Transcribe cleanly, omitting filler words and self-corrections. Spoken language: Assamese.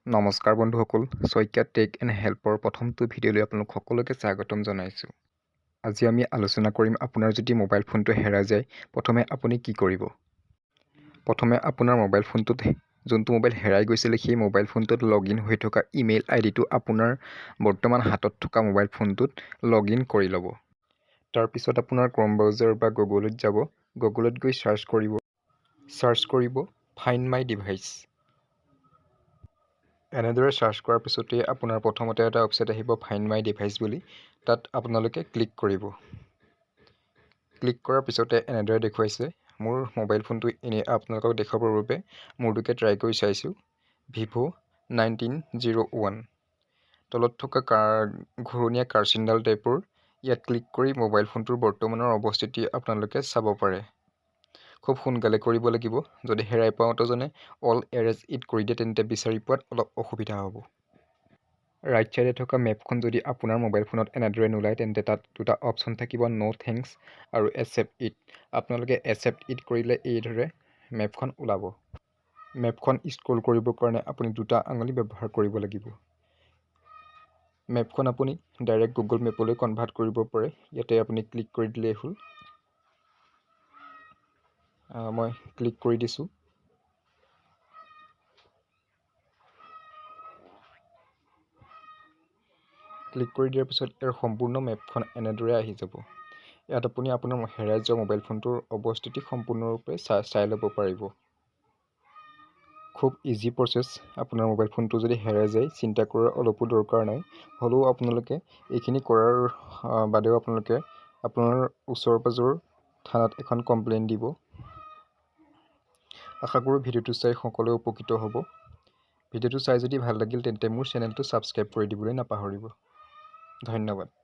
নমস্কাৰ বন্ধুসকল, শইকীয়া টেক এণ্ড হেল্পৰ প্ৰথমটো ভিডিঅ'লৈ আপোনালোক সকলোকে স্বাগতম জনাইছোঁ। আজি আমি আলোচনা কৰিম আপোনাৰ যদি মোবাইল ফোনটো হেৰাই যায়, প্ৰথমে আপুনি কি কৰিব। প্ৰথমে আপোনাৰ মোবাইল ফোনটোত যোনটো মোবাইল হেৰাই গৈছিলে সেই মোবাইল ফোনটোত লগইন হৈ থকা ইমেইল আইডিটো আপোনাৰ বৰ্তমান হাতত থকা মোবাইল ফোনটোত লগইন কৰি ল'ব। তাৰপিছত আপোনাৰ ক্ৰম ব্ৰাউজাৰ বা গুগলত যাব। গুগলত গৈ চাৰ্চ কৰিব ফাইণ্ড মাই ডিভাইচ। এনেদৰে চাৰ্চ কৰাৰ পিছতেই আপোনাৰ প্ৰথমতে এটা অপশ্যন আহিব ফাইণ্ড মাই ডিভাইচ বুলি। তাত আপোনালোকে ক্লিক কৰিব। ক্লিক কৰাৰ পিছতে এনেদৰে দেখুৱাইছে। মোৰ মোবাইল ফোনটো এনেই আপোনালোকক দেখুৱাবৰ বাবে মোৰটোকে ট্ৰাই কৰি চাইছোঁ। Vivo1901 তলত থকা ঘূৰণীয়া কাৰ্চিনডাল টাইপৰ ইয়াত ক্লিক কৰি মোবাইল ফোনটোৰ বৰ্তমানৰ অৱস্থিতি আপোনালোকে চাব পাৰে। খুব সোনকালে কৰিব লাগিব। যদি হেৰাই পাওঁতেজনে অল এৰেজ ইট কৰি দিয়ে তেন্তে বিচাৰি পোৱাত অলপ অসুবিধা হ'ব। ৰাইট ছাইডে থকা মেপখন যদি আপোনাৰ মোবাইল ফোনত এনেদৰে নোলায় তেন্তে তাত দুটা অপশ্যন থাকিব, ন' থেংকছ আৰু একচেপ্ট ইট। আপোনালোকে একচেপ্ট ইট কৰিলে এইদৰে মেপখন ওলাব। মেপখন স্ক্ৰল কৰিবৰ কাৰণে আপুনি দুটা আঙুলি ব্যৱহাৰ কৰিব লাগিব। মেপখন আপুনি ডাইৰেক্ট গুগল মেপলৈ কনভাৰ্ট কৰিব পাৰে। ইয়াতে আপুনি ক্লিক কৰি দিলেই হ'ল। মই ক্লিক কৰি দিছোঁ। ক্লিক কৰি দিয়াৰ পিছত ইয়াৰ সম্পূৰ্ণ মেপখন এনেদৰে আহি যাব। ইয়াত আপুনি আপোনাৰ হেৰাই যোৱা মোবাইল ফোনটোৰ অৱস্থিতি সম্পূৰ্ণৰূপে চাই ল'ব পাৰিব। খুব ইজি প্ৰচেছ। আপোনাৰ মোবাইল ফোনটো যদি হেৰাই যায় চিন্তা কৰাৰ অলপো দৰকাৰ নাই। হ'লেও আপোনালোকে এইখিনি কৰাৰ বাদেও আপোনালোকে আপোনাৰ ওচৰ পাজৰৰ থানাত এখন কমপ্লেইন দিব। আশা কৰোঁ ভিডিঅ'টো চাই সকলোৱে উপকৃত হ'ব। ভিডিঅ'টো চাই যদি ভাল লাগিল তেন্তে মোৰ চেনেলটো ছাবস্ক্ৰাইব কৰি দিবলৈ নাপাহৰিব। ধন্যবাদ।